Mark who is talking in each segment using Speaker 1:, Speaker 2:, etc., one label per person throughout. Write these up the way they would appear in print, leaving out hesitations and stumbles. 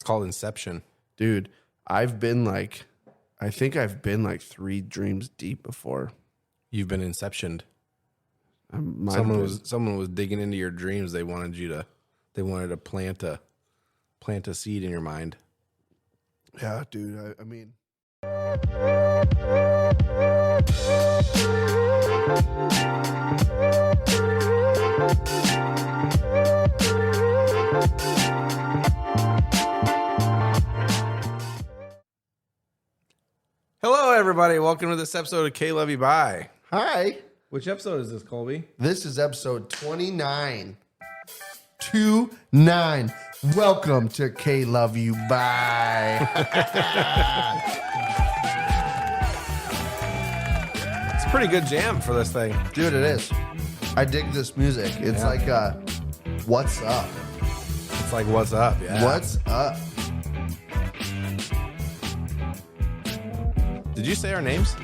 Speaker 1: called Inception.
Speaker 2: Dude, I think I've been like 3 dreams deep before.
Speaker 1: You've been Inceptioned. Someone was digging into your dreams. They wanted to plant a seed in your mind.
Speaker 2: Yeah, dude. I mean.
Speaker 1: Hello, everybody. Welcome to this episode of kloveyoubye.
Speaker 2: Hi.
Speaker 1: Which episode is this, Colby?
Speaker 2: This is episode 29. 29. Welcome to K Love You Bye.
Speaker 1: It's a pretty good jam for this thing.
Speaker 2: Dude, it is. I dig this music. It's like what's up?
Speaker 1: It's like, what's up? Yeah.
Speaker 2: What's up?
Speaker 1: Did you say our names?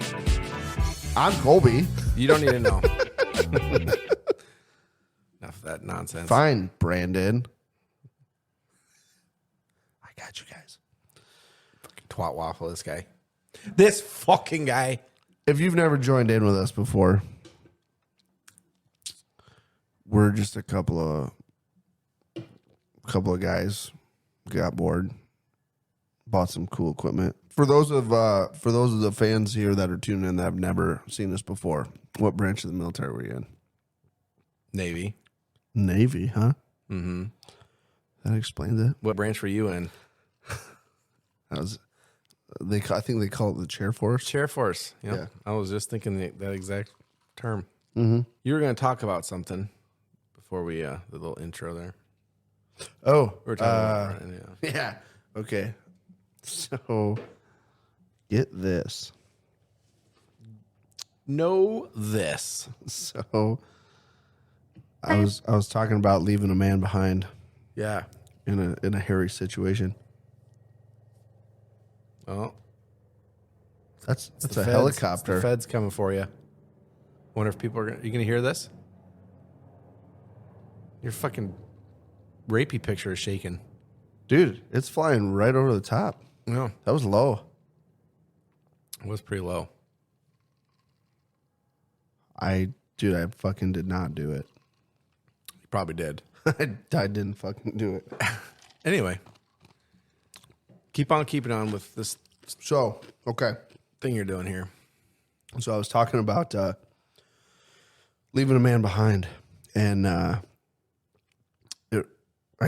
Speaker 2: I'm Colby.
Speaker 1: You don't need to know. Enough of that nonsense.
Speaker 2: Fine, Brandon. I got you guys.
Speaker 1: Fucking twat waffle, this guy. This fucking guy.
Speaker 2: If you've never joined in with us before, we're just a couple of guys got bored, bought some cool equipment. For those of the fans here that are tuning in that have never seen this before, what branch of the military were you in?
Speaker 1: Navy.
Speaker 2: Navy, huh?
Speaker 1: Mm-hmm.
Speaker 2: That explains it.
Speaker 1: What branch were you in?
Speaker 2: I think they call it the chair force.
Speaker 1: Chair Force. Yep.
Speaker 2: Yeah.
Speaker 1: I was just thinking that exact term.
Speaker 2: Mm-hmm.
Speaker 1: You were going to talk about something before we the little intro there.
Speaker 2: Oh,
Speaker 1: We were talking about
Speaker 2: yeah. Okay. So, get this.
Speaker 1: Know this.
Speaker 2: So, I was talking about leaving a man behind
Speaker 1: Yeah.
Speaker 2: in a hairy situation.
Speaker 1: Oh,
Speaker 2: That's
Speaker 1: the
Speaker 2: a
Speaker 1: feds.
Speaker 2: helicopter.
Speaker 1: It's the feds coming for you. Wonder if people are you gonna hear this? Your fucking rapey picture is shaking.
Speaker 2: Dude, it's flying right over the top.
Speaker 1: No,
Speaker 2: That was low.
Speaker 1: it was pretty low.
Speaker 2: I fucking did not do it.
Speaker 1: You probably did.
Speaker 2: I didn't fucking do it.
Speaker 1: Anyway, keep on keeping on with this
Speaker 2: So, okay.
Speaker 1: thing you're doing here.
Speaker 2: So I was talking about leaving a man behind, and I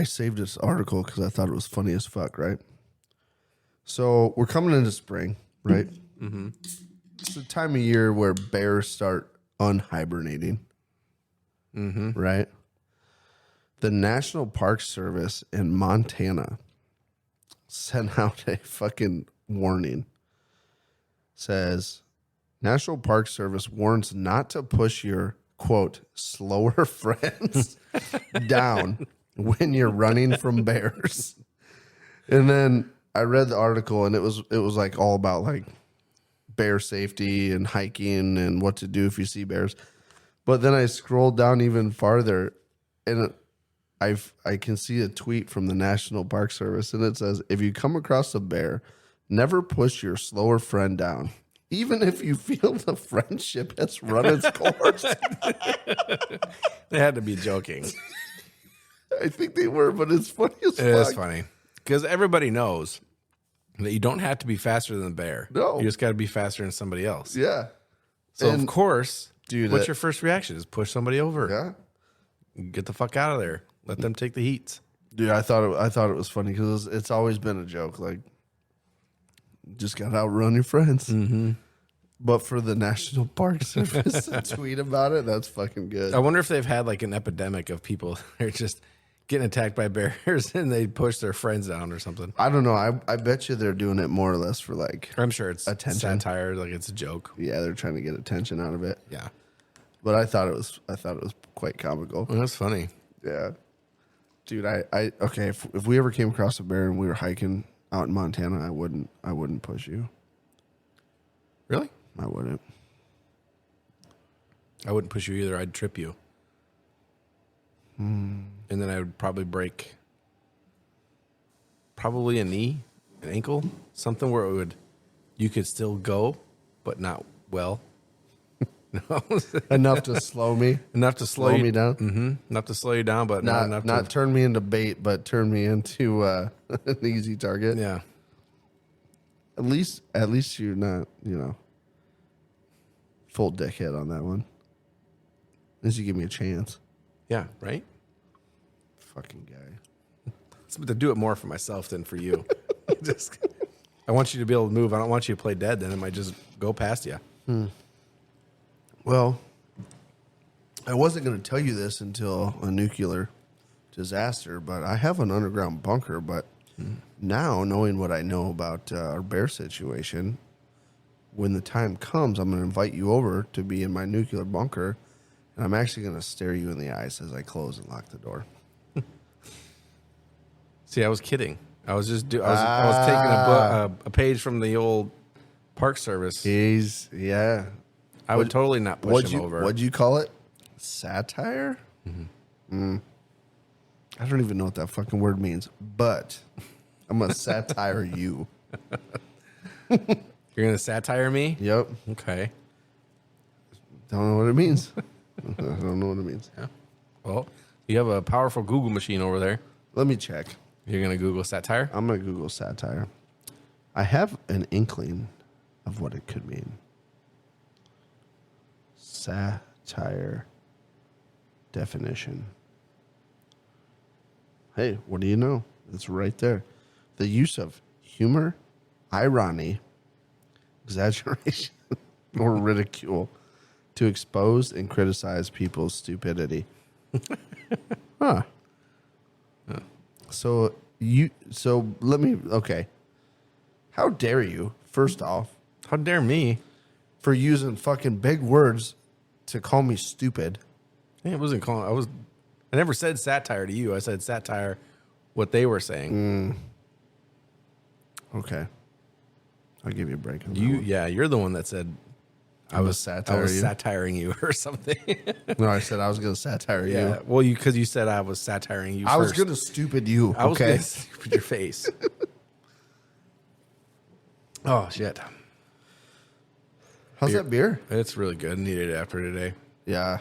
Speaker 2: saved this article because I thought it was funny as fuck, right? So we're coming into spring, right? Mm-hmm. It's the time of year where bears start unhibernating, right? The National Park Service in Montana sent out a fucking warning. Says, National Park Service warns not to push your, quote, slower friends down when you're running from bears. And then I read the article, and it was like all about like bear safety and hiking and what to do if you see bears. But then I scrolled down even farther, and I can see a tweet from the National Park Service, and it says, if you come across a bear, never push your slower friend down, even if you feel the friendship has run its course.
Speaker 1: They had to be joking.
Speaker 2: I think they were, but it's funny as fuck.
Speaker 1: It is funny because everybody knows that you don't have to be faster than the bear.
Speaker 2: No.
Speaker 1: You just got to be faster than somebody else.
Speaker 2: Yeah.
Speaker 1: So
Speaker 2: And,
Speaker 1: of course,
Speaker 2: dude,
Speaker 1: what's your first reaction? Is push somebody over.
Speaker 2: Yeah.
Speaker 1: Get the fuck out of there. Let them take the heats.
Speaker 2: Dude, I thought it was funny because it's always been a joke. Like, just got to outrun your friends.
Speaker 1: Mm-hmm.
Speaker 2: But for the National Park Service to tweet about it, that's fucking good.
Speaker 1: I wonder if they've had like an epidemic of people that are just getting attacked by bears and they push their friends down or something.
Speaker 2: I don't know. I bet you they're doing it more or less for like,
Speaker 1: I'm sure it's
Speaker 2: attention.
Speaker 1: satire, like it's a joke.
Speaker 2: yeah, they're trying to get attention out of it.
Speaker 1: Yeah.
Speaker 2: But I thought it was quite comical.
Speaker 1: Well, that's funny.
Speaker 2: Yeah. Dude, okay, if we ever came across a bear and we were hiking out in Montana, I wouldn't push you.
Speaker 1: Really?
Speaker 2: I wouldn't.
Speaker 1: I wouldn't push you either. I'd trip you. And then I would probably break probably a knee, an ankle, something where you could still go, but not well. No.
Speaker 2: Enough to slow me.
Speaker 1: Enough to slow
Speaker 2: me down.
Speaker 1: Mm-hmm. Enough to slow you down, but not enough
Speaker 2: not
Speaker 1: to
Speaker 2: turn me into bait, but turn me into an easy target.
Speaker 1: Yeah.
Speaker 2: At least you're not, full dickhead on that one. At least you give me a chance.
Speaker 1: Yeah, right?
Speaker 2: Fucking guy.
Speaker 1: It's to do it more for myself than for you. I want you to be able to move. I don't want you to play dead. Then it might just go past you.
Speaker 2: Well, I wasn't going to tell you this until a nuclear disaster, but I have an underground bunker. But now, knowing what I know about our bear situation, when the time comes, I'm going to invite you over to be in my nuclear bunker, and I'm actually going to stare you in the eyes as I close and lock the door.
Speaker 1: See, I was kidding. I was just I was taking a page from the old Park Service.
Speaker 2: Yeah.
Speaker 1: I would totally not push him over.
Speaker 2: What'd you call it? Satire? Mm-hmm. I don't even know what that fucking word means, but I'm going to satire you.
Speaker 1: You're going to satire me?
Speaker 2: Yep.
Speaker 1: Okay.
Speaker 2: Don't know what it means. I don't know what it means.
Speaker 1: Yeah. Well, you have a powerful Google machine over there.
Speaker 2: Let me check.
Speaker 1: You're going to Google satire?
Speaker 2: I'm going to Google satire. I have an inkling of what it could mean. Satire definition. Hey, what do you know? It's right there. The use of humor, irony, exaggeration, or ridicule to expose and criticize people's stupidity. Huh. So let me, okay. How dare you, first off,
Speaker 1: How dare me?
Speaker 2: for using fucking big words to call me stupid?
Speaker 1: It wasn't calling. I never said satire to you. I said satire, what they were saying.
Speaker 2: Okay. I'll give you a break on that one.
Speaker 1: Yeah, you're the one that said I was satiring you or something.
Speaker 2: No, I said I was going to satire you.
Speaker 1: Yeah, well, because you said I was satiring you.
Speaker 2: I was
Speaker 1: first.
Speaker 2: going to stupid you.
Speaker 1: I was
Speaker 2: okay.
Speaker 1: going to stupid your face. Oh shit!
Speaker 2: How's that beer?
Speaker 1: It's really good. Needed it after today.
Speaker 2: Yeah.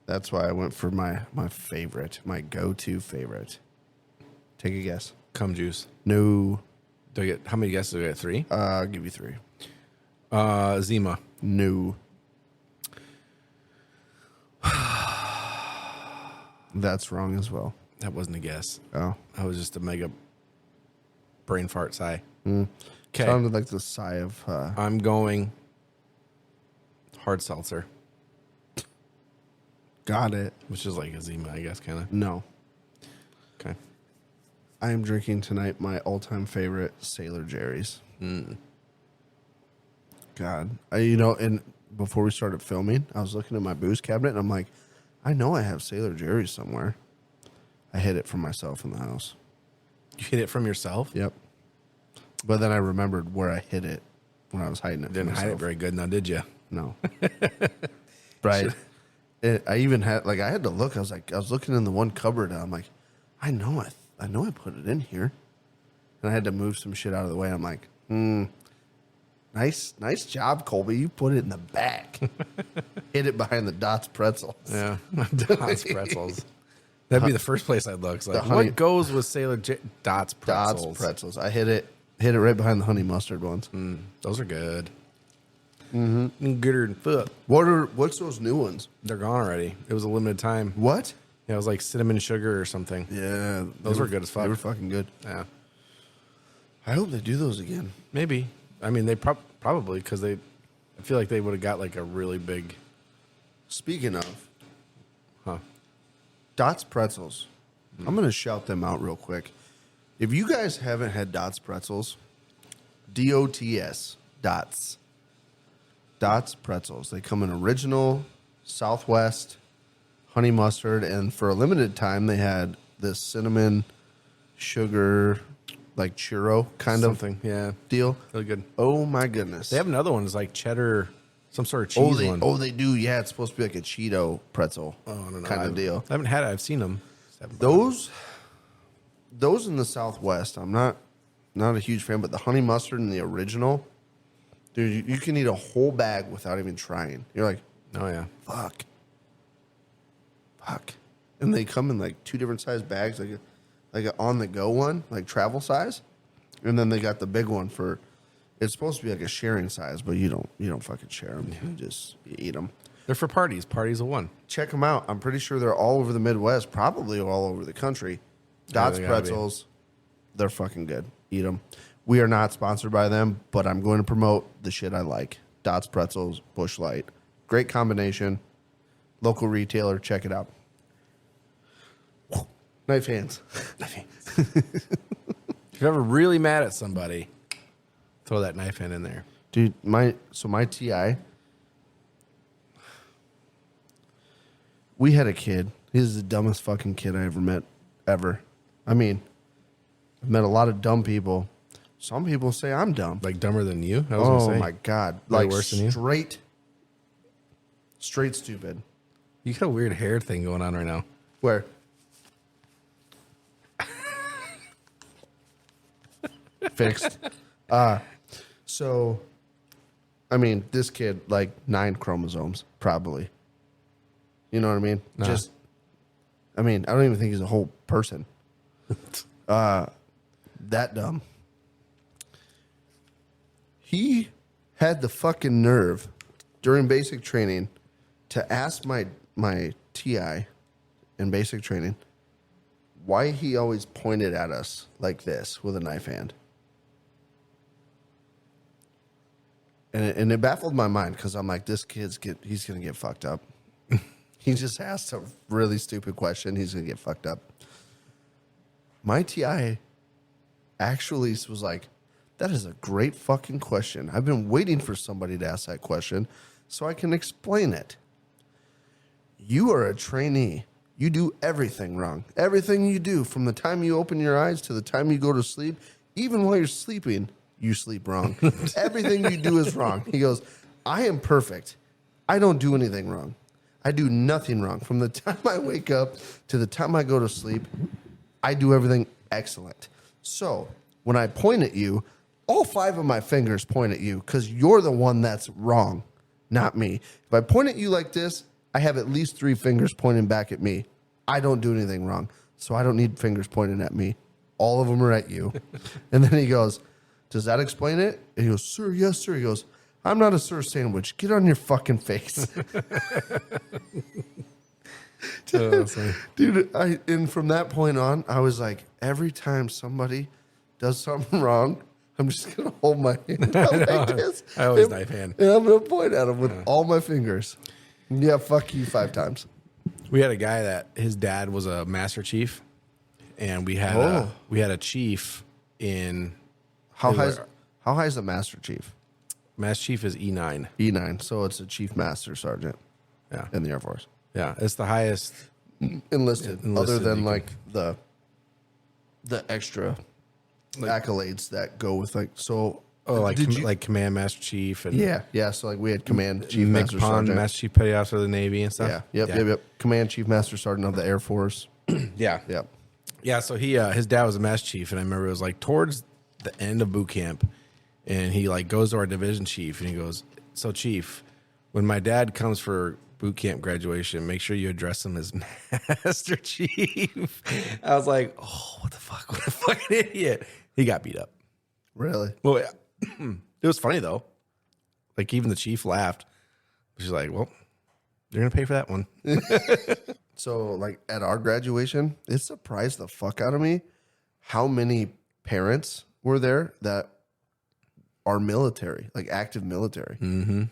Speaker 2: That's why I went for my favorite, my go-to favorite. Take a guess.
Speaker 1: Cum juice.
Speaker 2: No.
Speaker 1: Do I get how many guesses? Do I get 3?
Speaker 2: I'll give you 3.
Speaker 1: Zima.
Speaker 2: No. That's wrong as well.
Speaker 1: That wasn't a guess.
Speaker 2: Oh.
Speaker 1: That was just a mega brain fart sigh.
Speaker 2: Okay.
Speaker 1: Okay.
Speaker 2: Sounded like the sigh of...
Speaker 1: I'm going hard seltzer,
Speaker 2: Got it.
Speaker 1: which is like a Zima, I guess, kind of.
Speaker 2: No.
Speaker 1: Okay.
Speaker 2: I am drinking tonight my all-time favorite, Sailor Jerry's. God. And before we started filming, I was looking at my booze cabinet, and I'm like, I know I have Sailor Jerry's somewhere. I hid it from myself in the house.
Speaker 1: You hid it from yourself?
Speaker 2: Yep. But then I remembered where I hid it when I was hiding it.
Speaker 1: Didn't
Speaker 2: from
Speaker 1: hide it
Speaker 2: myself.
Speaker 1: very good, now did you?
Speaker 2: No. Right. I even had I had to look. I was looking in the one cupboard, and I'm like, I know I put it in here, and I had to move some shit out of the way. I'm like, nice job, Colby. You put it in the back. Hid it behind the Dots pretzels.
Speaker 1: Yeah. Dots pretzels. That'd be the first place I'd look. It's like,
Speaker 2: honey-
Speaker 1: what goes with Dots pretzels?
Speaker 2: Dots pretzels. I hid it right behind the honey mustard ones.
Speaker 1: Those are good. Mm-hmm. Gooder and foot.
Speaker 2: What's those new ones?
Speaker 1: They're gone already. It was a limited time.
Speaker 2: What?
Speaker 1: Yeah, it was like cinnamon sugar or something.
Speaker 2: Yeah,
Speaker 1: Those were good as fuck.
Speaker 2: They were fucking good.
Speaker 1: Yeah.
Speaker 2: I hope they do those again.
Speaker 1: Maybe. I mean, they probably, because I feel like they would have got like a really big.
Speaker 2: Speaking of
Speaker 1: Huh.
Speaker 2: Dots pretzels, I'm going to shout them out real quick. If you guys haven't had Dots pretzels, DOTS, Dots pretzels. They come in original, Southwest, honey mustard, and for a limited time, they had this cinnamon, sugar, like churro kind
Speaker 1: Something. Yeah.
Speaker 2: of deal.
Speaker 1: Really good.
Speaker 2: Oh my goodness!
Speaker 1: They have another one. It's like cheddar, some sort of cheese one.
Speaker 2: Oh, they do. Yeah, it's supposed to be like a Cheeto pretzel
Speaker 1: I don't know.
Speaker 2: kind of deal.
Speaker 1: I haven't had it. I've seen them.
Speaker 2: Those those in the Southwest, I'm not a huge fan, but the honey mustard and the original, dude, you can eat a whole bag without even trying. You're like,
Speaker 1: Oh yeah.
Speaker 2: fuck. And they come in like 2 different size bags, like an on the go one, like travel size, and then they got the big one for. It's supposed to be like a sharing size, but you don't fucking share them. You eat them.
Speaker 1: They're for parties. Parties of one.
Speaker 2: Check them out. I'm pretty sure they're all over the Midwest, probably all over the country. Dots
Speaker 1: they gotta be.
Speaker 2: pretzels, they're fucking good. Eat them. We are not sponsored by them, but I'm going to promote the shit I like. Dots pretzels, Busch Light, great combination. Local retailer, check it out. Knife hands.
Speaker 1: If you're ever really mad at somebody, throw that knife hand in there.
Speaker 2: Dude, my TI, we had a kid. He's the dumbest fucking kid I ever met, ever. I mean, I've met a lot of dumb people. Some people say I'm dumb.
Speaker 1: Like dumber than you? I was gonna say.
Speaker 2: My God.
Speaker 1: Way
Speaker 2: Like
Speaker 1: worse than you?
Speaker 2: straight stupid.
Speaker 1: You got a weird hair thing going on right now.
Speaker 2: Where? Fixed. So, I mean, this kid, like 9 chromosomes, probably. You know what I mean?
Speaker 1: Nah.
Speaker 2: I don't even think he's a whole person. That dumb. He had the fucking nerve during basic training to ask my TI in basic training why he always pointed at us like this with a knife hand. And it baffled my mind because I'm like, this he's going to get fucked up. He just asked a really stupid question. He's going to get fucked up. My TI actually was like, that is a great fucking question. I've been waiting for somebody to ask that question so I can explain it. You are a trainee. You do everything wrong. Everything you do from the time you open your eyes to the time you go to sleep, even while you're sleeping, you sleep wrong. Everything you do is wrong. He goes, I am perfect. I don't do anything wrong. I do nothing wrong. From the time I wake up to the time I go to sleep, I do everything excellent. So when I point at you, all 5 of my fingers point at you because you're the one that's wrong, not me. If I point at you like this, I have at least 3 fingers pointing back at me. I don't do anything wrong, so I don't need fingers pointing at me. All of them are at you. And then he goes, does that explain it? And he goes, sir, yes, sir. He goes, I'm not a sir sandwich. Get on your fucking face. Dude, and from that point on, I was like, every time somebody does something wrong, I'm just going to hold my hand out like this.
Speaker 1: I always knife hand.
Speaker 2: And I'm going to point at him with all my fingers. Yeah, fuck you 5 times.
Speaker 1: We had a guy that his dad was a master chief, and we had a chief in
Speaker 2: How high is the master chief?
Speaker 1: Master chief is E9.
Speaker 2: E9, so it's a chief master sergeant.
Speaker 1: Yeah,
Speaker 2: in the Air Force.
Speaker 1: Yeah, it's the highest
Speaker 2: enlisted other than
Speaker 1: you
Speaker 2: like the extra accolades that go with like so.
Speaker 1: like command master chief and
Speaker 2: yeah. So like we had command chief
Speaker 1: Mick
Speaker 2: master
Speaker 1: Pond,
Speaker 2: sergeant.
Speaker 1: master chief petty officer of the Navy and stuff.
Speaker 2: Yep. Command chief master sergeant of the Air Force.
Speaker 1: Yeah. So he his dad was a master chief, and I remember it was like towards the end of boot camp, and he like goes to our division chief and he goes, "So chief, when my dad comes for boot camp graduation, make sure you address him as master chief." I was like, "Oh, what the fuck? What a fucking idiot!" He got beat up.
Speaker 2: Really?
Speaker 1: Well, yeah. It was funny though. Like even the chief laughed. She's like, "Well, you're gonna pay for that one."
Speaker 2: So like at our graduation, it surprised the fuck out of me how many parents were there that are military, like active military.
Speaker 1: Mm-hmm.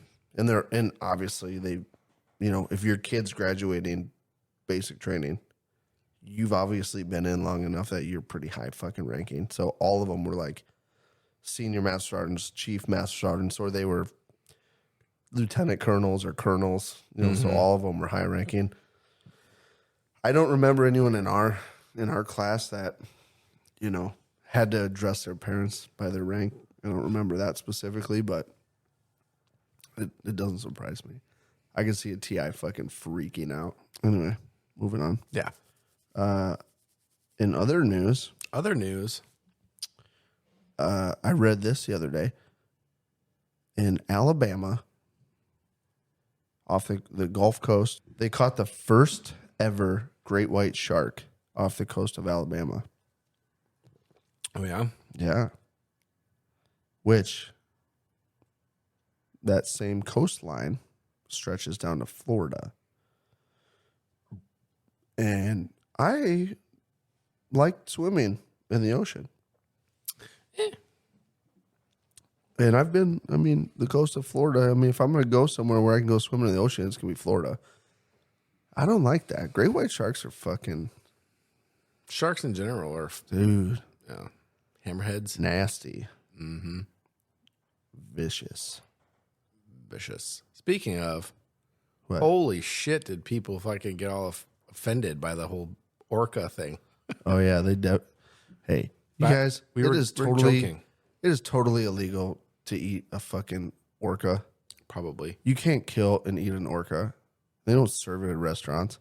Speaker 2: And obviously they, if your kid's graduating basic training, you've obviously been in long enough that you're pretty high fucking ranking. So all of them were like senior master sergeants, chief master sergeants, or they were lieutenant colonels or colonels. So all of them were high ranking. I don't remember anyone in our class that, had to address their parents by their rank. I don't remember that specifically, but it doesn't surprise me. I can see a TI fucking freaking out. Anyway, moving on.
Speaker 1: Yeah.
Speaker 2: In other news,
Speaker 1: Other news.
Speaker 2: I read this the other day. In Alabama, off the Gulf Coast, they caught the first ever great white shark off the coast of Alabama.
Speaker 1: Oh, yeah?
Speaker 2: Yeah. Which, that same coastline stretches down to Florida. And I liked swimming in the ocean. And the coast of Florida, if I'm going to go somewhere where I can go swimming in the ocean, it's going to be Florida. I don't like that. Great white sharks are fucking...
Speaker 1: Sharks in general are...
Speaker 2: Dude.
Speaker 1: Yeah. Hammerheads.
Speaker 2: Nasty. Vicious.
Speaker 1: Speaking of,
Speaker 2: What?
Speaker 1: holy shit, did people fucking get all offended by the whole orca thing?
Speaker 2: Oh, yeah. Hey, you guys,
Speaker 1: we're joking.
Speaker 2: It is totally illegal to eat a fucking orca.
Speaker 1: Probably.
Speaker 2: You can't kill and eat an orca. They don't serve it at restaurants.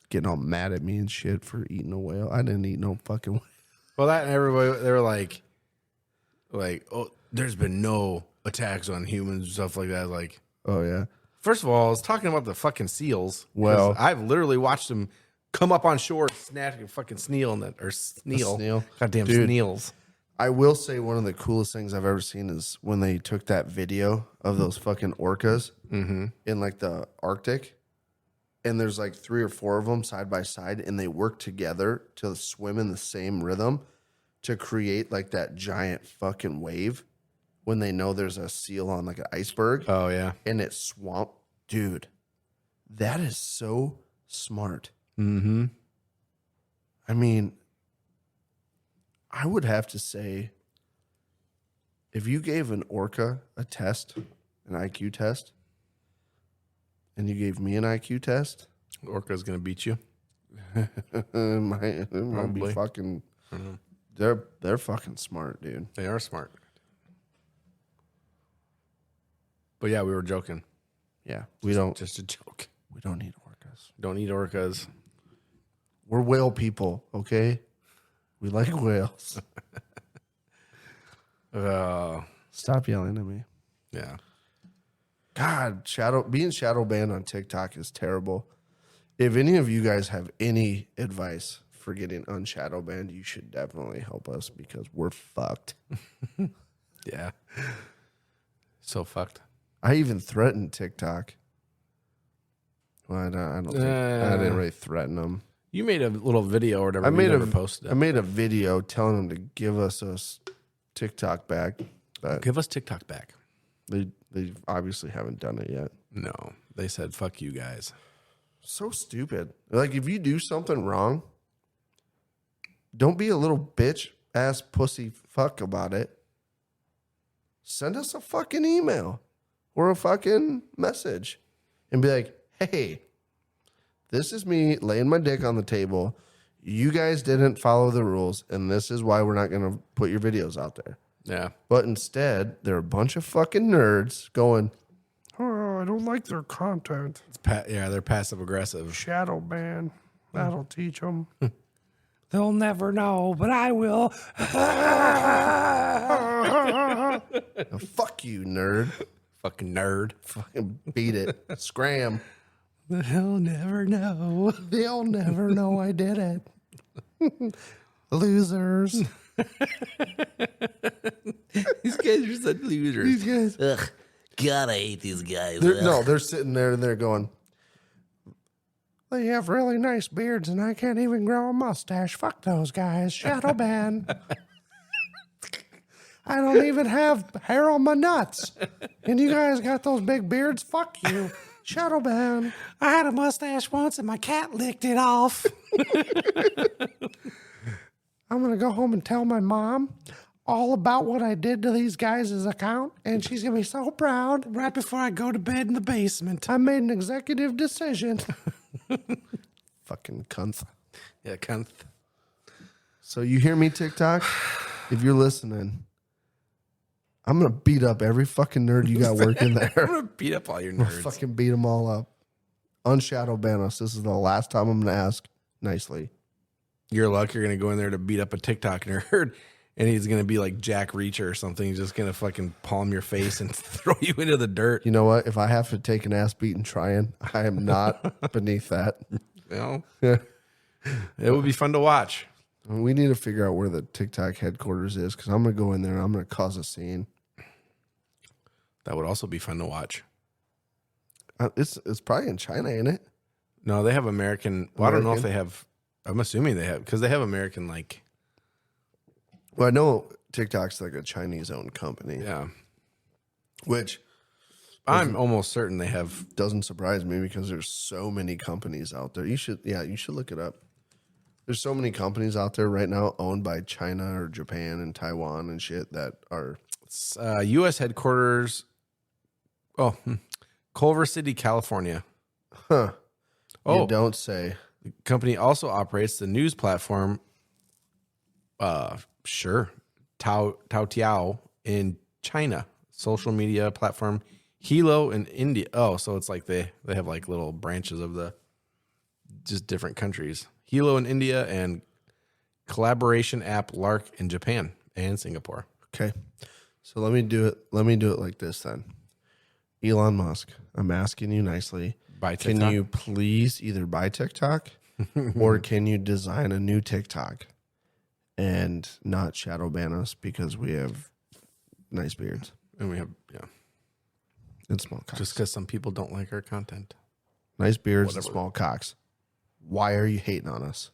Speaker 2: Getting all mad at me and shit for eating a whale. I didn't eat no fucking whale.
Speaker 1: Well, that and everybody, they were like, oh, there's been no attacks on humans and stuff like that. Like,
Speaker 2: Oh, yeah.
Speaker 1: first of all, I was talking about the fucking seals. 'Cause
Speaker 2: Well-
Speaker 1: I've literally watched them come up on shore, snatch a fucking snail,
Speaker 2: snail.
Speaker 1: Goddamn
Speaker 2: Dude.
Speaker 1: snails.
Speaker 2: I will say one of the coolest things I've ever seen is when they took that video of those fucking orcas in like the Arctic. And there's like 3 or 4 of them side by side, and they work together to swim in the same rhythm to create like that giant fucking wave when they know there's a seal on like an iceberg
Speaker 1: Oh, yeah.
Speaker 2: and it's swamp. Dude, that is so smart.
Speaker 1: Mm-hmm.
Speaker 2: I would have to say, if you gave an orca a test, an IQ test, and you gave me an IQ test,
Speaker 1: Orca's going to beat you.
Speaker 2: it might be
Speaker 1: Probably.
Speaker 2: fucking. They're fucking smart, dude.
Speaker 1: They are smart. But yeah, we were joking.
Speaker 2: Yeah, we don't
Speaker 1: Just a joke.
Speaker 2: need orcas.
Speaker 1: Don't eat orcas.
Speaker 2: We're whale people, okay? We like whales. Stop yelling at me.
Speaker 1: Yeah.
Speaker 2: God, being shadow banned on TikTok is terrible. If any of you guys have any advice for getting unshadow banned, you should definitely help us because we're fucked.
Speaker 1: Yeah. So fucked.
Speaker 2: I even threatened TikTok. Well, I don't think I didn't really threaten them.
Speaker 1: You made a little video or whatever.
Speaker 2: I made
Speaker 1: never posted
Speaker 2: I
Speaker 1: it.
Speaker 2: made a video telling them to give us TikTok back, but
Speaker 1: Give us TikTok back.
Speaker 2: they obviously haven't done it yet.
Speaker 1: No. They said, fuck you guys.
Speaker 2: So stupid. Like, if you do something wrong, don't be a little bitch ass pussy fuck about it. Send us a fucking email or a fucking message and be like, hey, this is me laying my dick on the table. You guys didn't follow the rules, and this is why we're not going to put your videos out there.
Speaker 1: Yeah.
Speaker 2: But instead, they're a bunch of fucking nerds going, oh, I don't like their content.
Speaker 1: Yeah, they're passive aggressive.
Speaker 2: Shadow ban. That'll teach them.
Speaker 1: They'll never know, but I will.
Speaker 2: Now, fuck you, nerd.
Speaker 1: Fucking nerd.
Speaker 2: Fucking beat it. Scram.
Speaker 1: They'll never know.
Speaker 2: They'll never know I did it. Losers.
Speaker 1: These guys are such losers.
Speaker 2: These guys.
Speaker 3: Ugh, God, I hate these guys.
Speaker 2: They're sitting there and they're going, they have really nice beards and I can't even grow a mustache. Fuck those guys. Shadow ban. I don't even have hair on my nuts. And you guys got those big beards? Fuck you. Shadow ban.
Speaker 4: I had a mustache once and my cat licked it off.
Speaker 2: I'm going to go home and tell my mom all about what I did to these guys' account, and she's going to be so proud.
Speaker 4: Right before I go to bed in the basement.
Speaker 2: I made an executive decision. Fucking cunt.
Speaker 1: Yeah, cunt.
Speaker 2: So you hear me, TikTok? If you're listening, I'm going to beat up every fucking nerd you got working
Speaker 1: I'm
Speaker 2: there.
Speaker 1: going to beat up all your nerds.
Speaker 2: Fucking beat them all up. Unshadow ban us. This is the last time I'm going to ask nicely.
Speaker 1: your luck, you're going to go in there to beat up a TikTok nerd, and he's going to be like Jack Reacher or something. He's just going to fucking palm your face and throw you into the dirt.
Speaker 2: You know what? If I have to take an ass beating trying, I am not beneath that.
Speaker 1: You know, it would be fun to watch.
Speaker 2: We need to figure out where the TikTok headquarters is because I'm going to go in there and I'm going to cause a scene.
Speaker 1: That would also be fun to watch.
Speaker 2: It's probably in China, ain't it?
Speaker 1: No, they have American. Well, I don't know if they have. I'm assuming they have because they have American like.
Speaker 2: Well, I know TikTok's like a Chinese-owned company.
Speaker 1: Yeah,
Speaker 2: Which
Speaker 1: I'm almost certain they have.
Speaker 2: doesn't surprise me because there's so many companies out there. You should look it up. There's so many companies out there right now owned by China or Japan and Taiwan and shit that are
Speaker 1: U.S. headquarters. Oh, Culver City, California.
Speaker 2: Huh.
Speaker 1: Oh,
Speaker 2: You don't say.
Speaker 1: the company also operates the news platform. Sure, Taotiao in China, social media platform Hilo in India. Oh, so it's like they have like little branches of the just different countries. Hilo in India and collaboration app Lark in Japan and Singapore.
Speaker 2: Okay. So let me do it like this then. Elon Musk, I'm asking you nicely.
Speaker 1: Buy
Speaker 2: Can
Speaker 1: TikTok?
Speaker 2: you please either buy TikTok or can you design a new TikTok and not shadow ban us because we have nice beards
Speaker 1: And we have
Speaker 2: and small cocks?
Speaker 1: just because some people don't like our content.
Speaker 2: Nice beards and
Speaker 1: Whatever.
Speaker 2: small cocks. Why are you hating on us?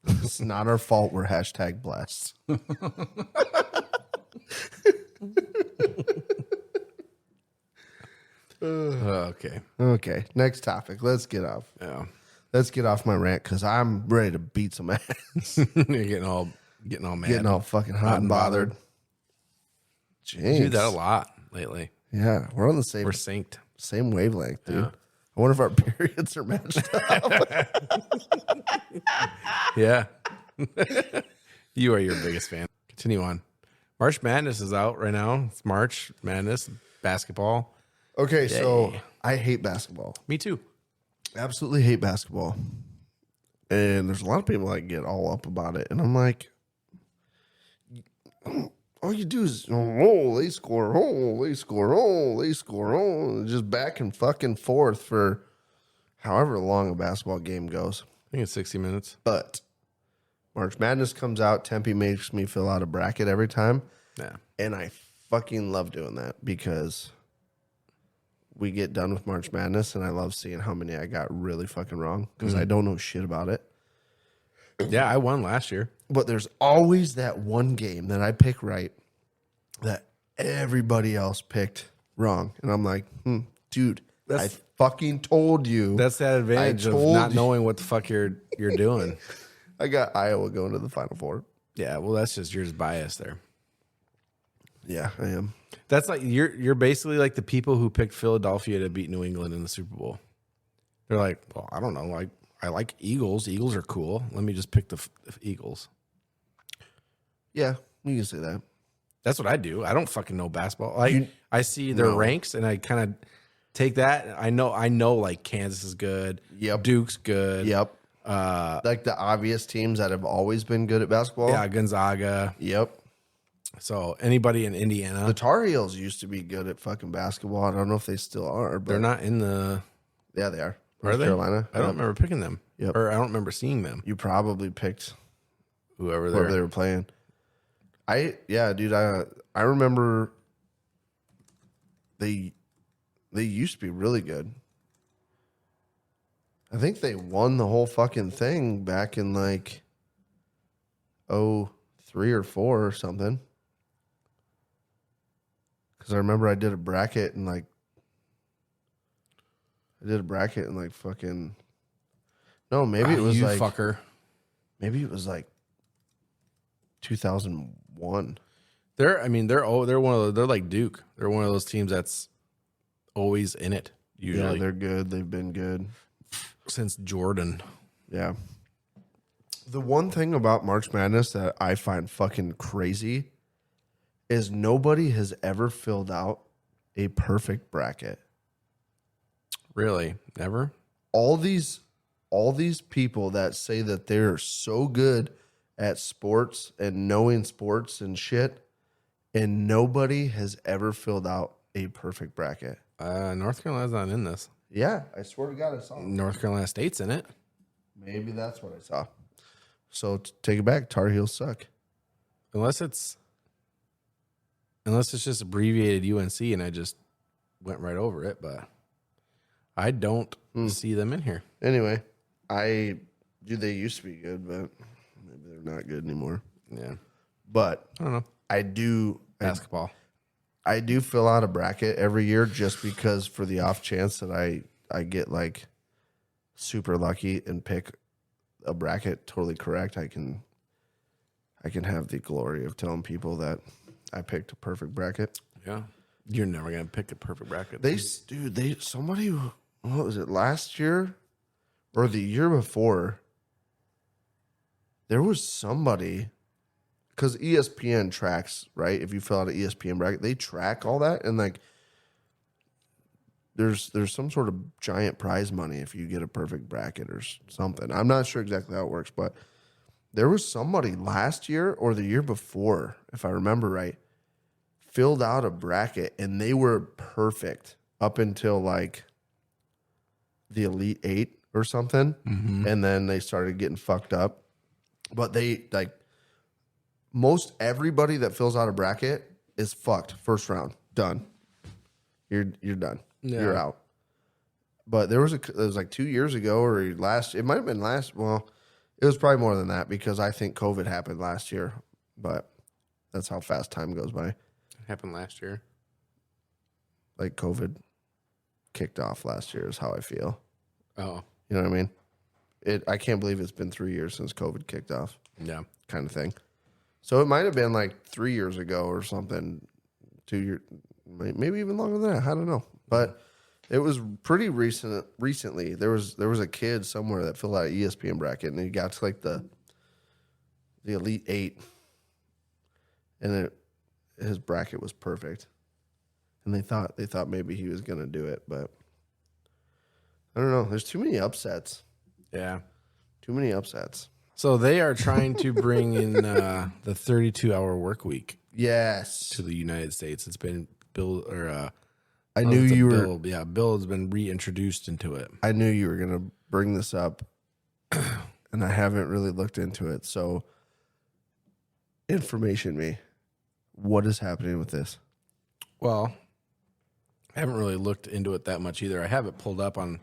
Speaker 2: It's not our fault. We're hashtag blessed.
Speaker 1: Okay.
Speaker 2: Okay, next topic. Let's get off my rant because I'm ready to beat some ass.
Speaker 1: You're getting all mad.
Speaker 2: Getting all fucking hot and bothered.
Speaker 1: You
Speaker 2: Jeez.
Speaker 1: do that a lot lately.
Speaker 2: Yeah, we're on the
Speaker 1: We're synced.
Speaker 2: same wavelength, dude.
Speaker 1: Yeah.
Speaker 2: I wonder if our periods are matched up.
Speaker 1: Yeah. You are your biggest fan. Continue on. March Madness is out right now. It's March Madness basketball.
Speaker 2: Okay, so
Speaker 1: Yay.
Speaker 2: I hate basketball.
Speaker 1: Me too.
Speaker 2: Absolutely hate basketball. And there's a lot of people that get all up about it. And I'm like, all you do is, they score, they score, they score, just back and fucking forth for however long a basketball game goes.
Speaker 1: I think it's 60 minutes.
Speaker 2: But March Madness comes out. Tempe makes me fill out a bracket every time.
Speaker 1: Yeah.
Speaker 2: And I fucking love doing that because we get done with March Madness and I love seeing how many I got really fucking wrong because I don't know shit about it.
Speaker 1: Yeah, I won last year.
Speaker 2: But there's always that one game that I pick right that everybody else picked wrong. And I'm like, dude, I fucking told you.
Speaker 1: That's that advantage of
Speaker 2: told
Speaker 1: not
Speaker 2: you.
Speaker 1: knowing what the fuck you're doing.
Speaker 2: I got Iowa going to the Final Four.
Speaker 1: Yeah, well, that's just yours bias there.
Speaker 2: Yeah, I am.
Speaker 1: That's like you're basically like the people who picked Philadelphia to beat New England in the Super Bowl. They're like, well, I don't know. I like Eagles. Eagles are cool. Let me just pick the Eagles.
Speaker 2: Yeah, you can say that.
Speaker 1: That's what I do. I don't fucking know basketball. I see their
Speaker 2: No.
Speaker 1: ranks and I kind of take that. I know like Kansas is good.
Speaker 2: Yep.
Speaker 1: Duke's good.
Speaker 2: Yep. Like the obvious teams that have always been good at basketball.
Speaker 1: Yeah, Gonzaga.
Speaker 2: Yep.
Speaker 1: So anybody in Indiana,
Speaker 2: The Tar Heels used to be good at fucking basketball. I don't know if they still are, but
Speaker 1: they're not in the.
Speaker 2: Yeah, they are.
Speaker 1: Are
Speaker 2: North
Speaker 1: they?
Speaker 2: Carolina.
Speaker 1: I don't
Speaker 2: Yep.
Speaker 1: remember picking them.
Speaker 2: Yep.
Speaker 1: Or I don't remember seeing them.
Speaker 2: You probably picked
Speaker 1: Whoever
Speaker 2: whoever they
Speaker 1: they're.
Speaker 2: were playing. Dude, I remember they used to be really good. I think they won the whole fucking thing back in like 03 or 4 or something. Because I remember I did a bracket and like fucking. No, maybe it was
Speaker 1: you
Speaker 2: like
Speaker 1: fucker.
Speaker 2: maybe it was like 2001.
Speaker 1: They're one of those, they're like Duke. They're one of those teams that's always in it. Usually,
Speaker 2: Yeah, they're good. They've been good.
Speaker 1: since Jordan.
Speaker 2: Yeah. The one thing about March Madness that I find fucking crazy is nobody has ever filled out a perfect bracket.
Speaker 1: Really, never.
Speaker 2: All these all these people that say that they're so good at sports and knowing sports and shit, and nobody has ever filled out a perfect bracket.
Speaker 1: North Carolina's not in this.
Speaker 2: Yeah, I swear to God, I saw it.
Speaker 1: North Carolina State's in it.
Speaker 2: Maybe that's what I saw. So take it back. Tar Heels suck.
Speaker 1: Unless it's just abbreviated UNC and I just went right over it, but I don't see them in here.
Speaker 2: Anyway, they used to be good, but maybe they're not good anymore.
Speaker 1: Yeah.
Speaker 2: But
Speaker 1: I don't know.
Speaker 2: I do
Speaker 1: Basketball.
Speaker 2: I do fill out a bracket every year just because for the off chance that I get like super lucky and pick a bracket totally correct, I can have the glory of telling people that I picked a perfect bracket.
Speaker 1: Yeah. You're never going to pick a perfect bracket.
Speaker 2: Somebody, what was it, last year or the year before? There was somebody, because ESPN tracks, right? If you fill out an ESPN bracket, they track all that. And like, there's some sort of giant prize money if you get a perfect bracket or something. I'm not sure exactly how it works, but there was somebody last year or the year before, if I remember right, filled out a bracket and they were perfect up until like the Elite Eight or something. And then they started getting fucked up. But they like most everybody that fills out a bracket is fucked. First round, done. You're done.
Speaker 1: Yeah.
Speaker 2: You're out. But it was like 2 years ago or it might have been last. Well, it was probably more than that because I think COVID happened last year. But that's how fast time goes by.
Speaker 1: It happened last year.
Speaker 2: Like COVID kicked off last year is how I feel.
Speaker 1: Oh.
Speaker 2: You know what I mean? I can't believe it's been 3 years since COVID kicked off.
Speaker 1: Yeah.
Speaker 2: Kind of thing. So it might have been like 3 years ago or something. 2 years, maybe even longer than that. I don't know. But it was pretty recently. There was a kid somewhere that filled out an ESPN bracket and he got to like the Elite Eight, and his bracket was perfect. And they thought maybe he was gonna do it, but I don't know. There's too many upsets.
Speaker 1: Yeah.
Speaker 2: Too many upsets.
Speaker 1: So they are trying to bring in the 32-hour work week
Speaker 2: Yes.
Speaker 1: to the United States. It's been Bill or
Speaker 2: I knew
Speaker 1: it's a
Speaker 2: you were.
Speaker 1: bill. Yeah, Bill has been reintroduced into it.
Speaker 2: I knew you were gonna bring this up, and I haven't really looked into it. So, information me. What is happening with this?
Speaker 1: Well, I haven't really looked into it that much either. I have it pulled up on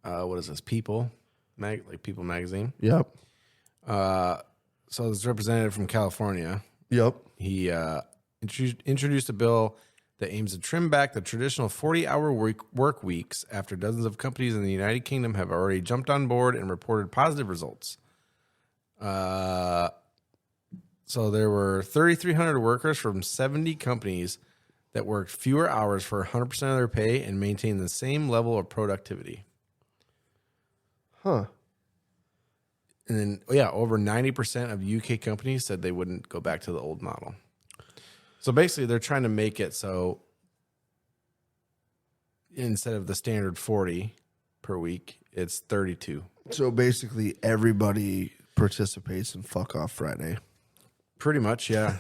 Speaker 1: what is this? People magazine.
Speaker 2: Yep.
Speaker 1: So this representative from California.
Speaker 2: Yep.
Speaker 1: He introduced a bill that aims to trim back the traditional 40-hour work weeks after dozens of companies in the United Kingdom have already jumped on board and reported positive results. So there were 3,300 workers from 70 companies that worked fewer hours for 100% of their pay and maintained the same level of productivity.
Speaker 2: Huh.
Speaker 1: And then, over 90% of UK companies said they wouldn't go back to the old model. So basically, they're trying to make it so instead of the standard 40 per week, it's 32.
Speaker 2: So basically, everybody participates in Fuck Off Friday.
Speaker 1: Pretty much, yeah.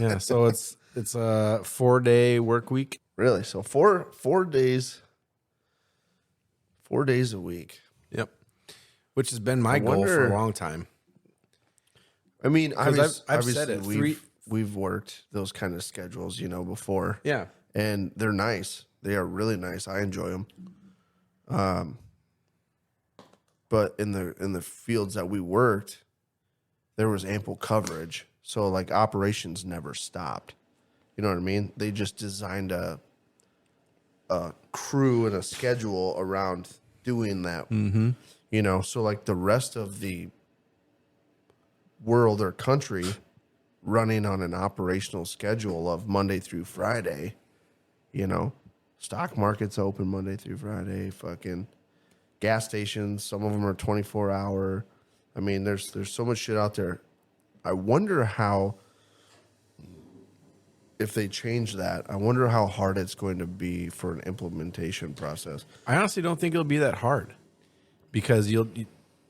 Speaker 1: Yeah, so it's a 4-day work week.
Speaker 2: Really? So four days. 4 days a week.
Speaker 1: Yep. Which has been my goal for a long time.
Speaker 2: I mean,
Speaker 1: I've
Speaker 2: obviously
Speaker 1: said it.
Speaker 2: we've worked those kind of schedules, before.
Speaker 1: Yeah.
Speaker 2: And they're nice. They are really nice. I enjoy them. But in the fields that we worked, there was ample coverage. So like operations never stopped. You know what I mean? They just designed a crew and a schedule around doing that. Mm-hmm. So like the rest of the world or country running on an operational schedule of Monday through Friday, stock markets open Monday through Friday, fucking gas stations, some of them are 24-hour. I mean, there's so much shit out there. I wonder how, if they change that, I wonder how hard it's going to be for an implementation process.
Speaker 1: I honestly don't think it'll be that hard because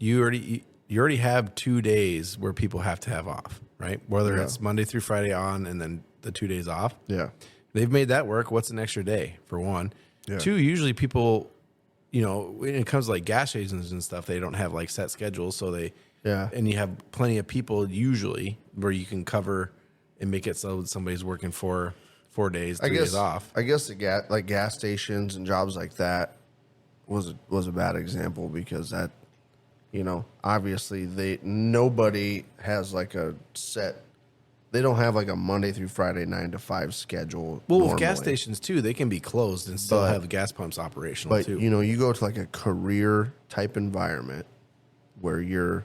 Speaker 1: you already have 2 days where people have to have off, right? Whether it's Monday through Friday on and then the 2 days off.
Speaker 2: Yeah.
Speaker 1: They've made that work. What's an extra day, for one?
Speaker 2: Yeah.
Speaker 1: Two, usually people, when it comes to like gas stations and stuff, they don't have like set schedules. So and you have plenty of people usually where you can cover and make it so somebody's working for 4 days, 3 days off.
Speaker 2: I guess the gas stations and jobs like that was a bad example because that, obviously nobody has like a set. They don't have like a Monday through Friday 9 to 5 schedule.
Speaker 1: Well,
Speaker 2: normally.
Speaker 1: with gas stations too, they can be closed and still have gas pumps operational
Speaker 2: But
Speaker 1: too.
Speaker 2: you go to like a career type environment where you're,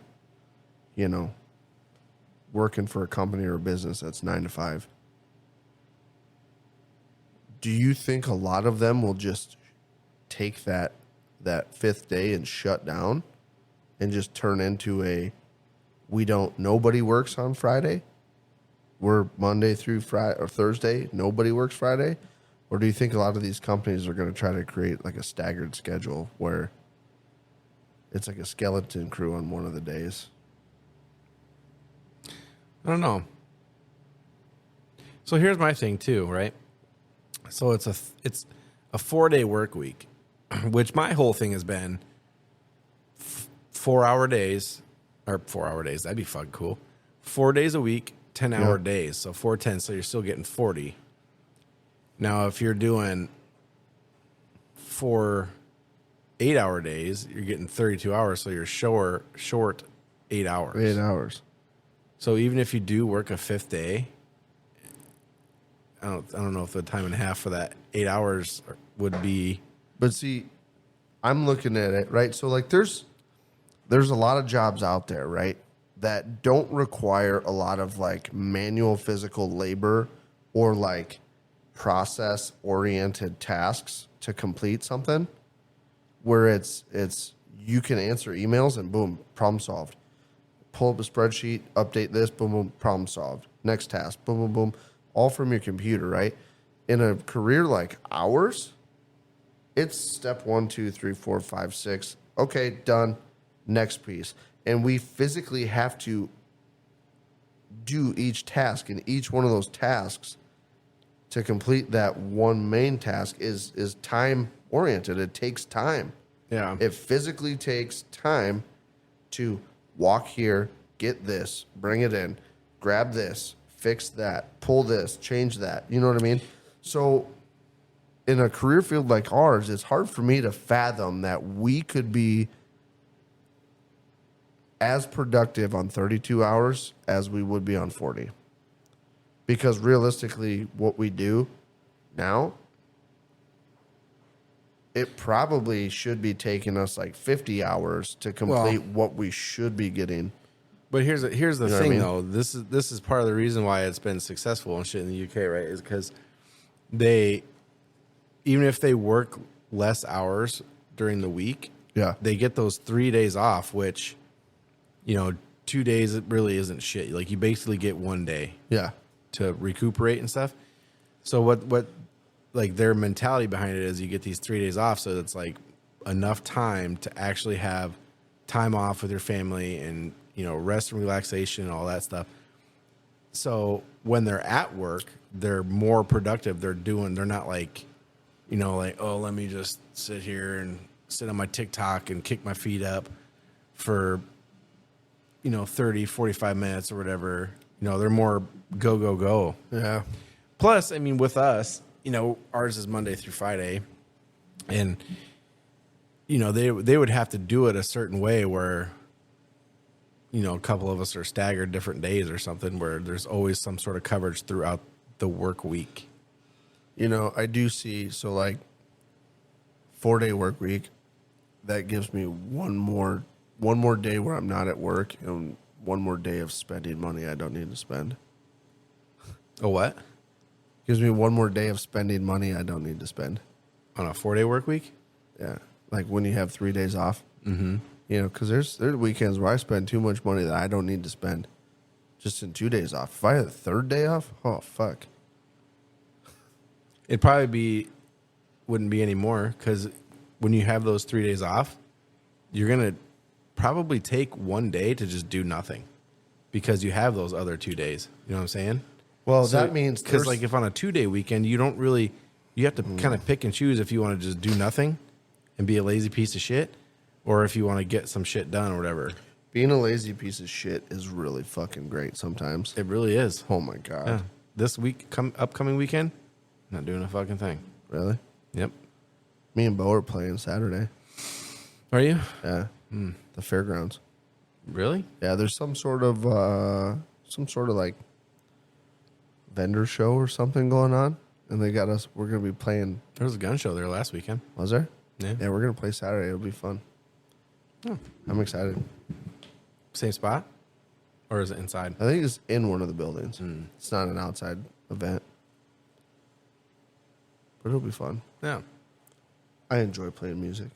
Speaker 2: working for a company or a business that's 9 to 5. Do you think a lot of them will just take that fifth day and shut down and just turn into nobody works on Friday? We're Monday through Friday or Thursday. Nobody works Friday. Or do you think a lot of these companies are going to try to create like a staggered schedule where it's like a skeleton crew on one of the days?
Speaker 1: I don't know. So here's my thing too, right? So it's a 4-day work week, which my whole thing has been 4-hour days, or 4-hour days. That'd be fucking cool. 4 days a week, 10-hour days. So 4 10. So you're still getting 40. Now, if you're doing 4 8-hour days, you're getting 32 hours. So you're short 8 hours.
Speaker 2: 8 hours.
Speaker 1: So even if you do work a fifth day, I don't know if the time and a half for that 8 hours would be.
Speaker 2: But see, I'm looking at it, right? So like there's a lot of jobs out there, right, that don't require a lot of like manual physical labor or like process oriented tasks to complete something, where it's you can answer emails and boom, problem solved. Pull up a spreadsheet, update this, boom, boom, problem solved. Next task, boom, boom, boom, all from your computer, right? In a career like ours, it's step 1, 2, 3, 4, 5, 6. Okay, done. Next piece. And we physically have to do each task, and each one of those tasks to complete that one main task is time oriented. It takes time.
Speaker 1: Yeah.
Speaker 2: It physically takes time to walk here, get this, bring it in, grab this, fix that, pull this, change that. You know what I mean? So in a career field like ours, it's hard for me to fathom that we could be as productive on 32 hours as we would be on 40. Because realistically, what we do now, it probably should be taking us like 50 hours to complete what we should be getting.
Speaker 1: But here's the thing,
Speaker 2: I mean?
Speaker 1: though. This is part of the reason why it's been successful and shit in the UK, right? Is because they, even if they work less hours during the week, they get those 3 days off, which, 2 days it really isn't shit. Like you basically get 1 day, to recuperate and stuff. So what like their mentality behind it is you get these 3 days off, so it's like enough time to actually have time off with your family and rest and relaxation and all that stuff. So when they're at work, they're more productive. They're not like, oh, let me just sit here and sit on my TikTok and kick my feet up for 30, 45 minutes or whatever. They're more go.
Speaker 2: Yeah.
Speaker 1: Plus, I mean, with us, ours is Monday through Friday, and they would have to do it a certain way where a couple of us are staggered different days or something, where there's always some sort of coverage throughout the work week.
Speaker 2: I do see, so like 4-day work week, that gives me one more day where I'm not at work and one more day of spending money I don't need to spend.
Speaker 1: Oh, what?
Speaker 2: Gives me one more day of spending money I don't need to spend.
Speaker 1: On a 4-day work week?
Speaker 2: Yeah. Like when you have 3 days off. Mm-hmm. Because there's weekends where I spend too much money that I don't need to spend just in 2 days off. If I had a third day off, oh, fuck.
Speaker 1: It'd probably wouldn't be anymore, because when you have those 3 days off, you're going to probably take one day to just do nothing because you have those other 2 days. You know what I'm saying?
Speaker 2: Well, that means
Speaker 1: because like if on a 2 day weekend, you don't really, you have to kind of pick and choose if you want to just do nothing and be a lazy piece of shit, or if you want to get some shit done or whatever.
Speaker 2: Being a lazy piece of shit is really fucking great sometimes.
Speaker 1: It really is.
Speaker 2: Oh my God.
Speaker 1: Yeah. This week, upcoming weekend, not doing a fucking thing.
Speaker 2: Really?
Speaker 1: Yep.
Speaker 2: Me and Bo are playing Saturday.
Speaker 1: Are you?
Speaker 2: Yeah. The fairgrounds.
Speaker 1: Really?
Speaker 2: Yeah, there's some sort of like vendor show or something going on, and they got us. We're gonna be playing.
Speaker 1: There was a gun show there last weekend.
Speaker 2: Was there?
Speaker 1: Yeah.
Speaker 2: Yeah, we're gonna play Saturday. It'll be fun.
Speaker 1: Oh.
Speaker 2: I'm excited.
Speaker 1: Same spot? Or is it inside?
Speaker 2: I think it's in one of the buildings. It's not an outside event, but it'll be fun.
Speaker 1: Yeah.
Speaker 2: I enjoy playing music.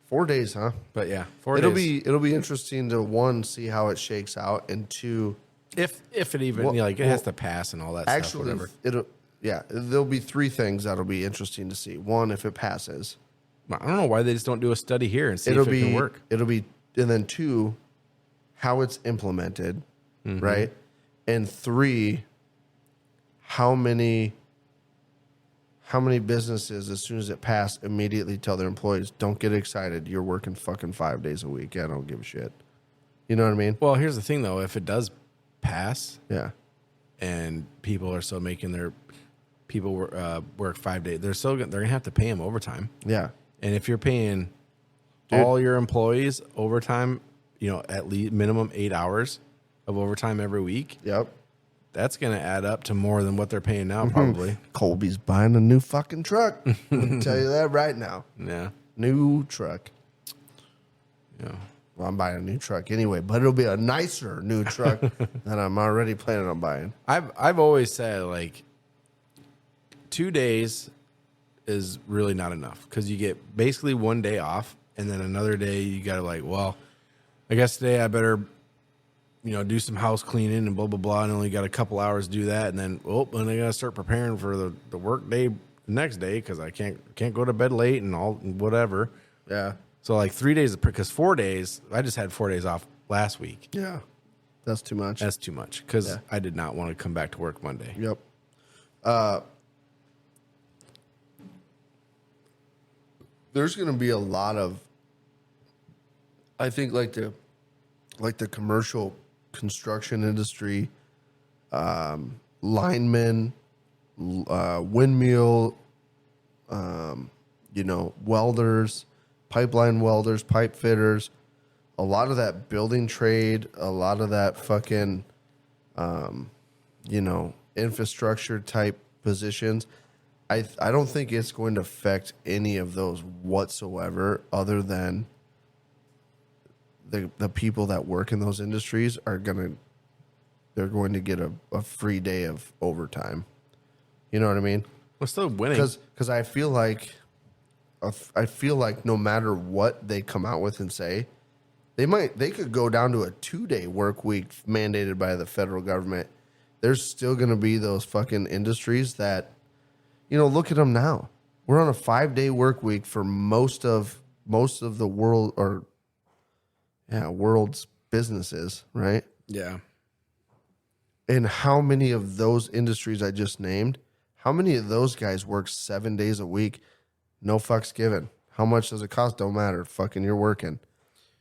Speaker 2: 4 days, huh?
Speaker 1: But yeah, 4 days.
Speaker 2: It'll be interesting to one, see how it shakes out, and two,
Speaker 1: If it even,
Speaker 2: Well-
Speaker 1: it has to pass and all that stuff,
Speaker 2: actually
Speaker 1: whatever.
Speaker 2: there'll be three things that'll be interesting to see. One, if it passes.
Speaker 1: I don't know why they just don't do a study here and see if it can work.
Speaker 2: It'll be, and then two, how it's implemented, right? And three, how many businesses, as soon as it passed, immediately tell their employees, don't get excited, you're working fucking 5 days a week. I don't give a shit. You know what I mean?
Speaker 1: Well, here's the thing, though. If it does pass
Speaker 2: Yeah.
Speaker 1: and people are still making their people work 5 days, they're going to have to pay them overtime.
Speaker 2: Yeah.
Speaker 1: And if you're paying
Speaker 2: Dude.
Speaker 1: all your employees overtime, at least minimum 8 hours of overtime every week,
Speaker 2: Yep.
Speaker 1: that's going to add up to more than what they're paying now, probably.
Speaker 2: Colby's buying a new fucking truck. I can tell you that right now.
Speaker 1: Yeah.
Speaker 2: New truck.
Speaker 1: Yeah.
Speaker 2: Well, I'm buying a new truck anyway, but it'll be a nicer new truck than I'm already planning on buying.
Speaker 1: I've always said, like, 2 days is really not enough because you get basically 1 day off, and then another day you got to, like, well, I guess today I better, do some house cleaning and blah, blah, blah, and only got a couple hours to do that, and then, and I got to start preparing for the work day the next day because I can't go to bed late and all whatever.
Speaker 2: Yeah.
Speaker 1: So, like, 3 days, because 4 days, I just had 4 days off last week.
Speaker 2: Yeah. That's too much.
Speaker 1: That's too much because I did not want to come back to work Monday.
Speaker 2: Yep. There's going to be a lot of, I think, like the commercial construction industry, linemen, windmill, welders, pipeline welders, pipe fitters, a lot of that building trade, a lot of that fucking, infrastructure type positions. I don't think it's going to affect any of those whatsoever, other than the people that work in those industries they're going to get a free day of overtime. You know what I mean?
Speaker 1: We're still winning.
Speaker 2: Because I feel like no matter what they come out with and say, they could go down to a 2-day work week mandated by the federal government. There's still going to be those fucking industries that, look at them now. We're on a 5-day work week for most of the world, world's businesses, right?
Speaker 1: Yeah.
Speaker 2: And how many of those industries I just named, how many of those guys work 7 days a week? No fucks given. How much does it cost? Don't matter. Fucking you're working.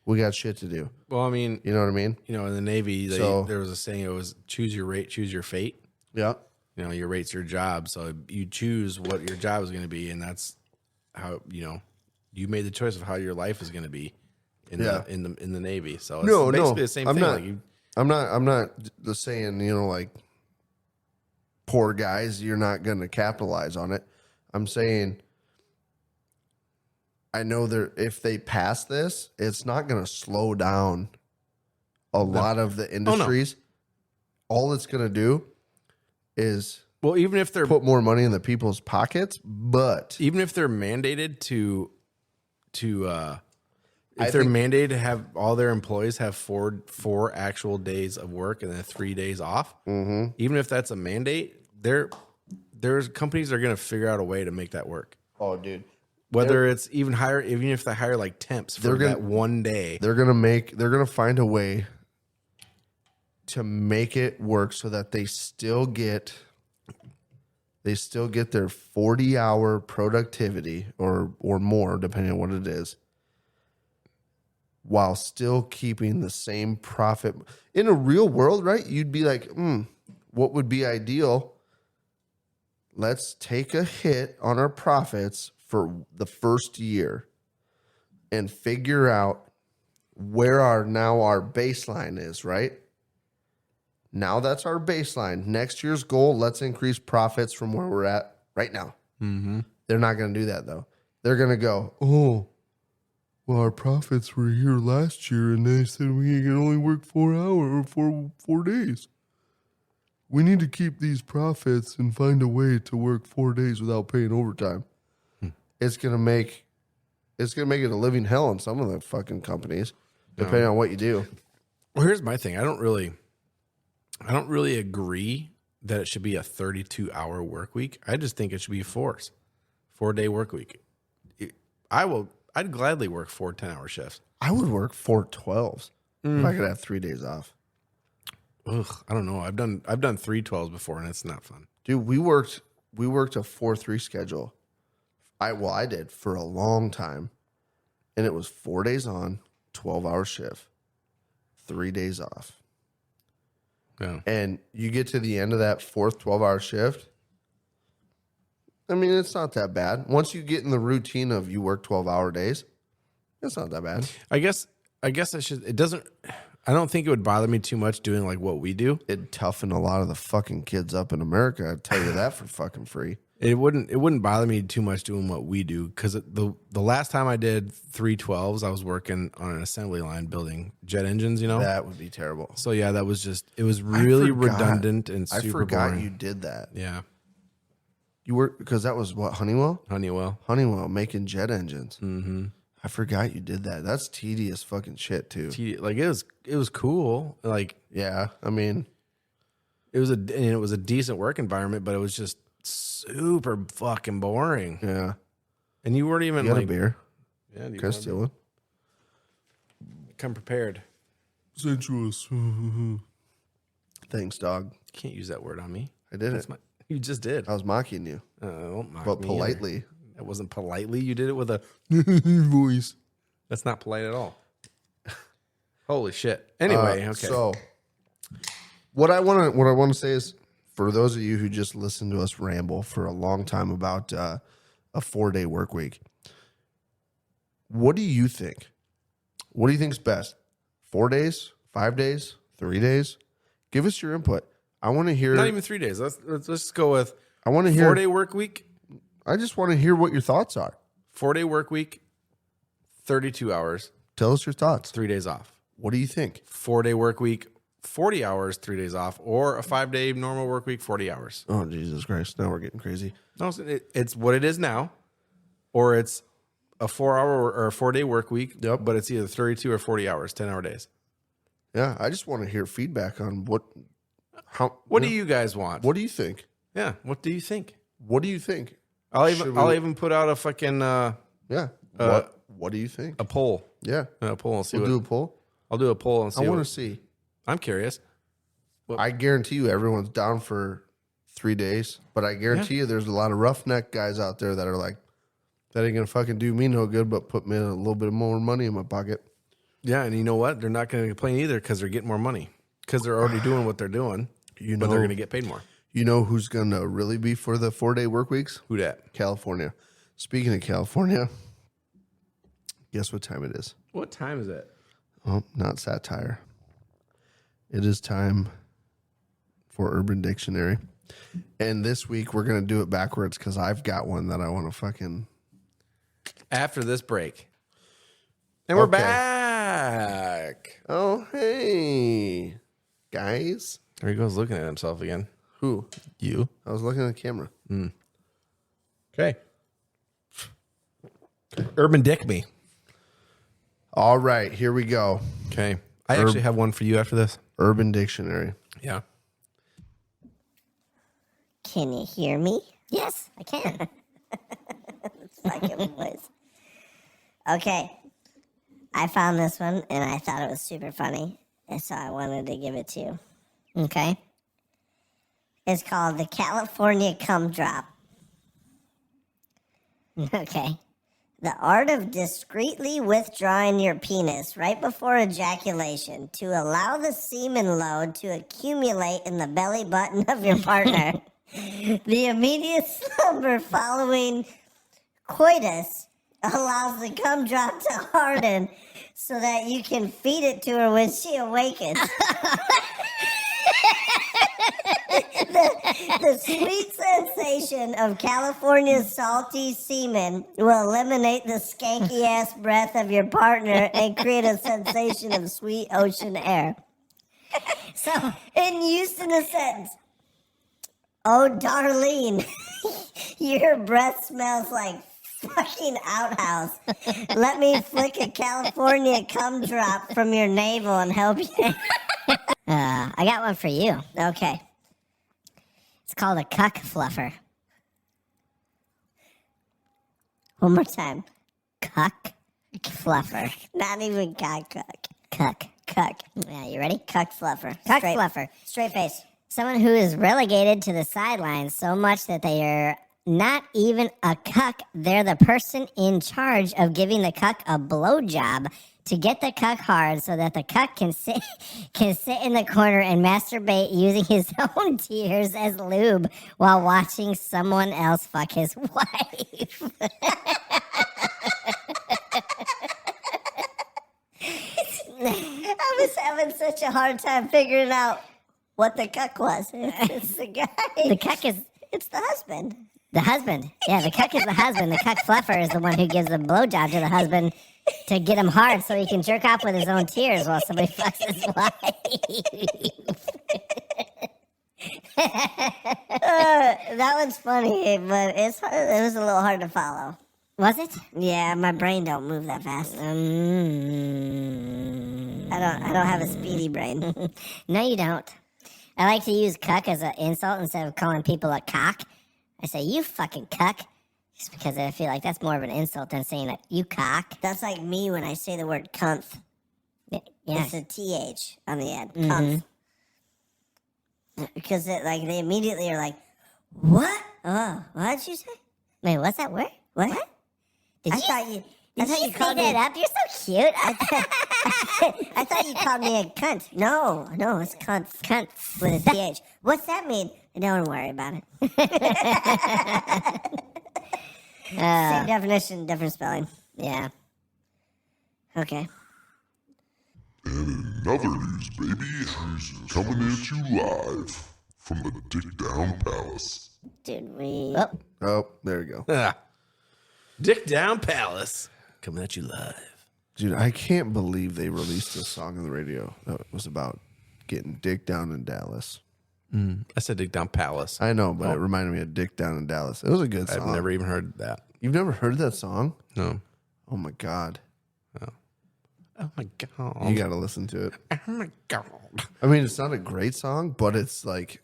Speaker 2: We got shit to do.
Speaker 1: Well, I mean,
Speaker 2: You know what I mean?
Speaker 1: in the Navy,
Speaker 2: So-
Speaker 1: there was a saying, it was choose your rate, choose your fate.
Speaker 2: Yeah.
Speaker 1: Your rate's your job. So you choose what your job is going to be. And that's how, you made the choice of how your life is going to be in the Navy. So it's basically the same
Speaker 2: I'm
Speaker 1: thing.
Speaker 2: Not, I'm not the saying, like, poor guys, you're not going to capitalize on it. I'm saying, I know if they pass this, it's not going to slow down a lot of the industries. All it's going to do is
Speaker 1: Well, even if they're
Speaker 2: put more money in the people's pockets, but
Speaker 1: even if they're mandated to
Speaker 2: I
Speaker 1: if they're
Speaker 2: think-
Speaker 1: mandated to have all their employees have four actual days of work and then 3 days off, even if that's a mandate, there's companies that are going to figure out a way to make that work.
Speaker 2: oh, dude,
Speaker 1: Whether it's even higher, even if they hire like temps for that one day.
Speaker 2: They're gonna find a way to make it work so that they still get their 40-hour productivity or more, depending on what it is, while still keeping the same profit. In a real world, right? You'd be like, what would be ideal? Let's take a hit on our profits for the first year and figure out where our baseline is, right? Now that's our baseline. Next year's goal, let's increase profits from where we're at right now. Mm-hmm. They're not going to do that, though. They're going to go, oh, well, our profits were here last year, and they said we can only work 4 hours or 4 days. We need to keep these profits and find a way to work 4 days without paying overtime. It's gonna make it a living hell in some of the fucking companies, depending on what you do.
Speaker 1: Well, here's my thing. I don't really agree that it should be a 32-hour work week. I just think it should be a 4-day work week. I'd gladly work 4 10-hour shifts.
Speaker 2: I would work 4 12s if I could have 3 days off.
Speaker 1: Ugh, I don't know. I've done 3 12s before, and it's not fun.
Speaker 2: Dude, we worked a 4-3 schedule. I did for a long time, and it was 4 days on, 12-hour shift, 3 days off.
Speaker 1: Yeah.
Speaker 2: And you get to the end of that fourth 12-hour shift. I mean, it's not that bad. Once you get in the routine of you work 12-hour days, it's not that bad.
Speaker 1: I guess I should. It doesn't. I don't think it would bother me too much doing like what we do.
Speaker 2: It'd toughen a lot of the fucking kids up in America. I'd tell you that for fucking free.
Speaker 1: It wouldn't bother me too much doing what we do, because the last time I did 3 12s, I was working on an assembly line building jet engines.
Speaker 2: That would be terrible.
Speaker 1: So yeah, it was really redundant and super
Speaker 2: I forgot
Speaker 1: boring.
Speaker 2: you did that.
Speaker 1: Yeah,
Speaker 2: you were, because that was what, Honeywell making jet engines.
Speaker 1: Mm-hmm.
Speaker 2: I forgot you did that. That's tedious fucking shit too.
Speaker 1: Like it was cool. Like,
Speaker 2: yeah, I mean,
Speaker 1: it was a decent work environment, but it was just super fucking boring.
Speaker 2: Yeah.
Speaker 1: And you weren't even
Speaker 2: you got
Speaker 1: like
Speaker 2: a beer.
Speaker 1: Yeah,
Speaker 2: can I steal one?
Speaker 1: Come prepared.
Speaker 2: Sensuous. Thanks, dog.
Speaker 1: You can't use that word on me.
Speaker 2: I didn't.
Speaker 1: You just did.
Speaker 2: I was mocking you.
Speaker 1: Don't mock
Speaker 2: but
Speaker 1: me
Speaker 2: politely.
Speaker 1: Either. That wasn't politely. You did it with a voice. That's not polite at all. Holy shit. Anyway, okay.
Speaker 2: So what I want to say is, for those of you who just listened to us ramble for a long time about a 4-day work week, what do you think? What do you think's best? 4 days, 5 days, 3 days? Give us your input. I want to hear.
Speaker 1: Not even 3 days. Let's just go with.
Speaker 2: I want to hear
Speaker 1: 4-day work week.
Speaker 2: I just want to hear what your thoughts are.
Speaker 1: 4-day work week, 32 hours.
Speaker 2: Tell us your thoughts.
Speaker 1: 3 days off.
Speaker 2: What do you think?
Speaker 1: 4-day work week, 40 hours, 3 days off, or a 5-day normal work week, 40 hours.
Speaker 2: Oh, Jesus Christ. Now we're getting crazy.
Speaker 1: No, it's what it is now, or it's a 4-hour or a 4-day work week.
Speaker 2: Yep.
Speaker 1: But it's either 32 or 40 hours, 10-hour days.
Speaker 2: Yeah, I just want to hear feedback on what
Speaker 1: do you guys want?
Speaker 2: What do you think?
Speaker 1: Yeah, what do you think?
Speaker 2: What do you think?
Speaker 1: I'll even put out a fucking
Speaker 2: what do you think?
Speaker 1: A poll.
Speaker 2: Yeah,
Speaker 1: A poll and see.
Speaker 2: We'll do a poll.
Speaker 1: I'll do a poll and see.
Speaker 2: I want to see.
Speaker 1: I'm curious.
Speaker 2: I guarantee you everyone's down for 3 days, but I guarantee you there's a lot of roughneck guys out there that are like, that ain't gonna fucking do me no good, but put me a little bit more money in my pocket.
Speaker 1: Yeah, and you know what? They're not going to complain either, because they're getting more money, because they're already doing what they're doing. But they're going to get paid more.
Speaker 2: You know who's gonna really be for the 4-day work weeks?
Speaker 1: Who dat?
Speaker 2: California. Speaking of California, guess what time it is?
Speaker 1: What time is it?
Speaker 2: Oh, not satire. It is time for Urban Dictionary. And this week we're going to do it backwards, because I've got one that I want to fucking...
Speaker 1: After this break. And we're back.
Speaker 2: Oh, hey, guys.
Speaker 1: There he goes looking at himself again.
Speaker 2: Who?
Speaker 1: You.
Speaker 2: I was looking at the camera.
Speaker 1: Okay. Urban Dick me.
Speaker 2: All right, here we go.
Speaker 1: Okay. I actually have one for you after this.
Speaker 2: Urban Dictionary.
Speaker 1: Yeah.
Speaker 5: Can you hear me? Yes, I can. fucking voice. Okay. I found this one, and I thought it was super funny, and so I wanted to give it to you. Okay? It's called the California Cum Drop. Okay. The art of discreetly withdrawing your penis right before ejaculation to allow the semen load to accumulate in the belly button of your partner. The immediate slumber following coitus allows the cum drop to harden so that you can feed it to her when she awakens. The sweet sensation of California's salty semen will eliminate the skanky ass breath of your partner and create a sensation of sweet ocean air. So, in use in a sentence, oh, Darlene, your breath smells like fucking outhouse. Let me flick a California cum drop from your navel and help you. I got one for you. Okay. It's called a cuck fluffer. One more time. Cuck fluffer. Not even cuck. Cuck. Yeah, you ready? Cuck fluffer. Cuck fluffer. Straight face. Someone who is relegated to the sidelines so much that they are not even a cuck. They're the person in charge of giving the cuck a blowjob to get the cuck hard so that the cuck can sit in the corner and masturbate using his own tears as lube while watching someone else fuck his wife. I was having such a hard time figuring out what the cuck was. It's the guy. The cuck is... It's the husband. The husband. Yeah, the cuck is the husband. The cuck fluffer is the one who gives a blowjob to the husband to get him hard so he can jerk off with his own tears while somebody fucks his wife. That one's funny, but it was a little hard to follow. Was it? Yeah, my brain don't move that fast. I don't have a speedy brain. No, you don't. I like to use cuck as an insult instead of calling people a cock. I say, you fucking cuck. Just because I feel like that's more of an insult than saying that you cock. That's like me when I say the word cunt. Yeah. It's a TH on the end. Cunt. Because they immediately are like, what? Oh, what did you say? Wait, what's that word? What? Did you called that up? You're so cute. I thought you called me a cunt. No, it's cunt. Cunt with a TH. What's that mean? Don't worry about it. Same definition, different spelling. Yeah. Okay.
Speaker 6: And in other news, baby, coming at you live from the Dick Down Palace.
Speaker 5: Did we...
Speaker 2: Oh, there we go.
Speaker 1: Dick Down Palace. Coming at you live.
Speaker 2: Dude, I can't believe they released a song on the radio that was about getting dick down in Dallas.
Speaker 1: I said Dick Down Palace.
Speaker 2: I know, but it reminded me of Dick Down in Dallas. It was a good song.
Speaker 1: I've never even heard that.
Speaker 2: You've never heard that song?
Speaker 1: No.
Speaker 2: Oh, my God.
Speaker 1: Oh, my God.
Speaker 2: You got to listen to it.
Speaker 1: Oh, my God.
Speaker 2: I mean, it's not a great song, but it's like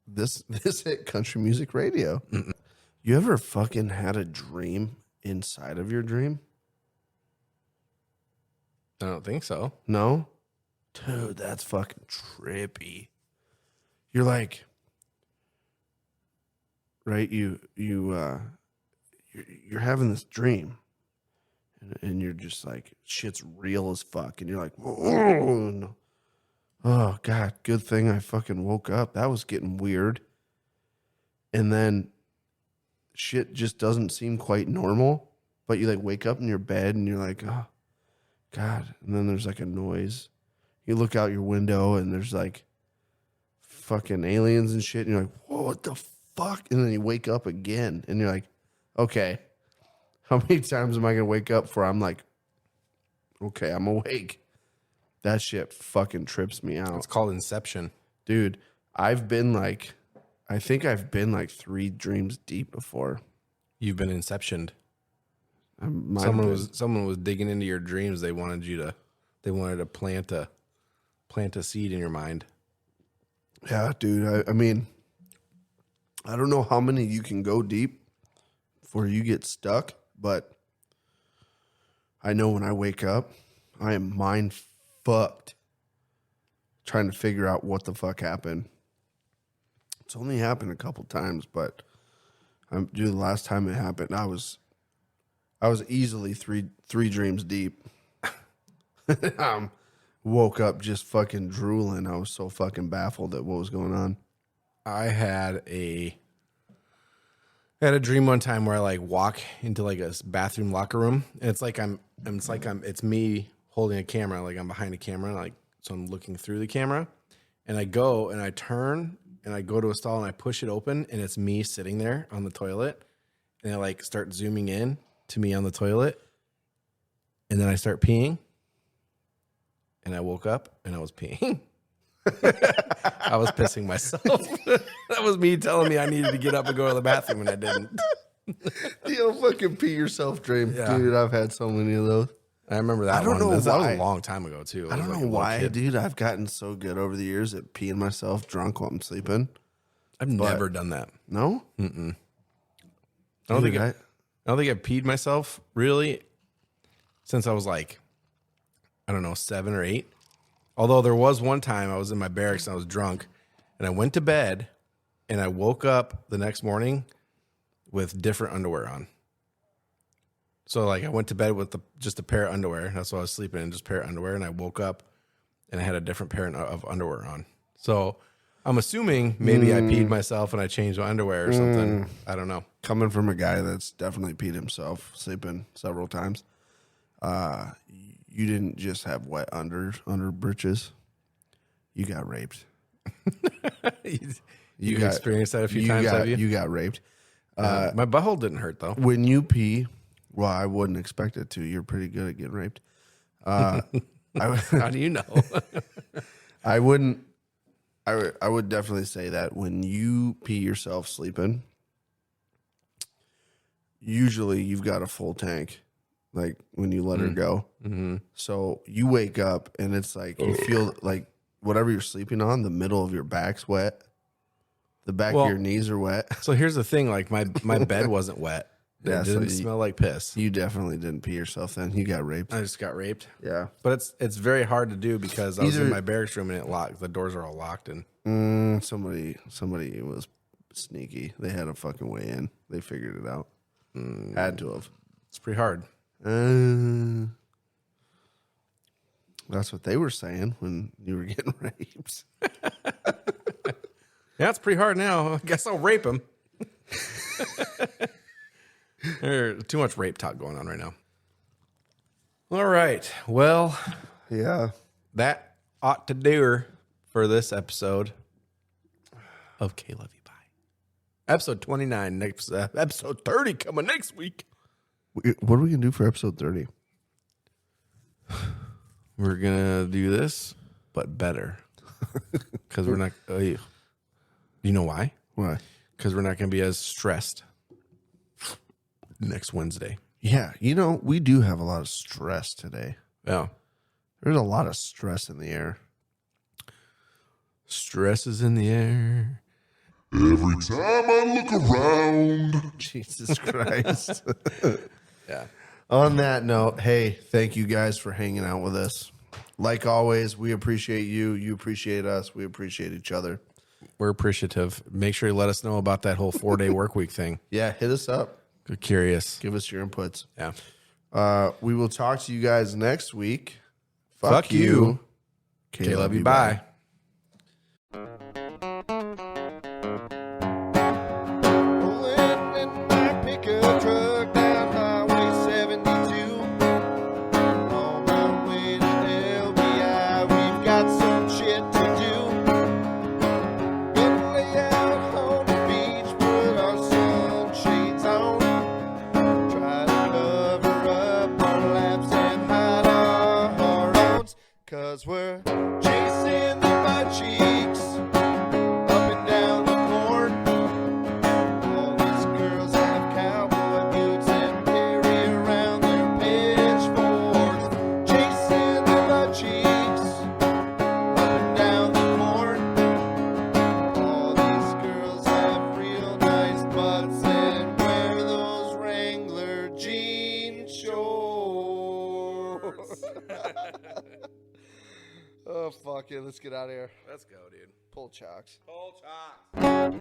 Speaker 2: this hit country music radio. Mm-mm. You ever fucking had a dream inside of your dream?
Speaker 1: I don't think so.
Speaker 2: No? Dude, that's fucking trippy. You're like, right? You're having this dream, and you're just like, shit's real as fuck, and you're like, oh, no. Oh God, good thing I fucking woke up. That was getting weird. And then shit just doesn't seem quite normal, but you like wake up in your bed and you're like, oh God. And then there's like a noise. You look out your window and there's like fucking aliens and shit. And you're like, whoa, what the fuck? And then you wake up again and you're like, okay, how many times am I going to wake up for? I'm like, okay, I'm awake. That shit fucking trips me out.
Speaker 1: It's called Inception.
Speaker 2: Dude, I think I've been like 3 dreams deep before.
Speaker 1: You've been Inceptioned. Someone was digging into your dreams. They wanted to plant a seed in your mind.
Speaker 2: Yeah, dude. I mean, I don't know how many you can go deep before you get stuck. But I know when I wake up, I am mind fucked trying to figure out what the fuck happened. It's only happened a couple times, but the last time it happened, I was easily three dreams deep. Woke up just fucking drooling. I was so fucking baffled at what was going on.
Speaker 1: I had a dream one time where I like walk into like a bathroom locker room, and it's me holding a camera, like I'm behind a camera, like so I'm looking through the camera, and I go and I turn and I go to a stall and I push it open, and it's me sitting there on the toilet, and I like start zooming in to me on the toilet, and then I start peeing, and I woke up and I was peeing. I was pissing myself. That was me telling me I needed to get up and go to the bathroom, and I didn't.
Speaker 2: You fucking pee yourself dream.
Speaker 1: Yeah.
Speaker 2: Dude, I've had so many of those.
Speaker 1: I remember that.
Speaker 2: I don't know
Speaker 1: That was
Speaker 2: why.
Speaker 1: a long time ago too.
Speaker 2: I don't know why, dude. I've gotten so good over the years at peeing myself drunk while I'm sleeping.
Speaker 1: I've never done that.
Speaker 2: No?
Speaker 1: I don't think
Speaker 2: I-
Speaker 1: I don't think I've peed myself really since I was like, I don't know, 7 or 8. Although there was one time I was in my barracks and I was drunk, and I went to bed, and I woke up the next morning with different underwear on. So like I went to bed with just a pair of underwear. That's why I was sleeping in, just a pair of underwear, and I woke up and I had a different pair of underwear on. So I'm assuming maybe I peed myself and I changed my underwear or something. I don't know.
Speaker 2: Coming from a guy that's definitely peed himself, sleeping several times, you didn't just have wet under britches. You got raped.
Speaker 1: You experienced that a few times, have you?
Speaker 2: You got raped.
Speaker 1: My butthole didn't hurt though.
Speaker 2: When you pee, well, I wouldn't expect it to. You're pretty good at getting raped.
Speaker 1: How do you know?
Speaker 2: I wouldn't. I would definitely say that when you pee yourself sleeping, usually you've got a full tank. Like when you let her go. Mm-hmm. So you wake up and it's like you feel like whatever you're sleeping on, the middle of your back's wet. The back of your knees are wet.
Speaker 1: So here's the thing, like my bed wasn't wet. It didn't smell like piss.
Speaker 2: You definitely didn't pee yourself then. You got raped.
Speaker 1: I just got raped.
Speaker 2: Yeah.
Speaker 1: But it's very hard to do because I was in my barracks room and it locked. The doors are all locked and
Speaker 2: Somebody was sneaky. They had a fucking way in. They figured it out. Had to have.
Speaker 1: it's pretty hard.
Speaker 2: That's what they were saying when you were getting raped.
Speaker 1: Yeah, it's pretty hard now. I guess I'll rape him. There's too much rape talk going on right now. All right. Well,
Speaker 2: Yeah.
Speaker 1: that ought to do her for this episode of K-Love You Bye. Episode 29, next episode 30 coming next week.
Speaker 2: What are we going to do for episode 30?
Speaker 1: We're going to do this, but better. Because we're not... you know why?
Speaker 2: Why?
Speaker 1: Because we're not going to be as stressed next Wednesday.
Speaker 2: Yeah. We do have a lot of stress today.
Speaker 1: Yeah.
Speaker 2: There's a lot of stress in the air.
Speaker 1: Stress is in the air.
Speaker 6: Every time I look around,
Speaker 2: Jesus Christ.
Speaker 1: Yeah.
Speaker 2: On that note, hey, thank you guys for hanging out with us. Like always, we appreciate you. You appreciate us. We appreciate each other.
Speaker 1: We're appreciative. Make sure you let us know about that whole 4-day work week thing.
Speaker 2: Yeah, hit us up.
Speaker 1: We're curious.
Speaker 2: Give us your inputs.
Speaker 1: Yeah.
Speaker 2: We will talk to you guys next week.
Speaker 1: Fuck you.
Speaker 2: K-Love you.
Speaker 1: Bye.
Speaker 2: Pulling in my pickup truck down Highway 72. On my way to LBI, we've got some shit to do. Gonna lay out on the beach, put our sunshades on. Try to cover up our laps and hide our hormones. 'Cause we're chasing the fucking let's get out of here.
Speaker 1: Let's go, dude.
Speaker 2: Pull chocks.
Speaker 1: Pull chalks.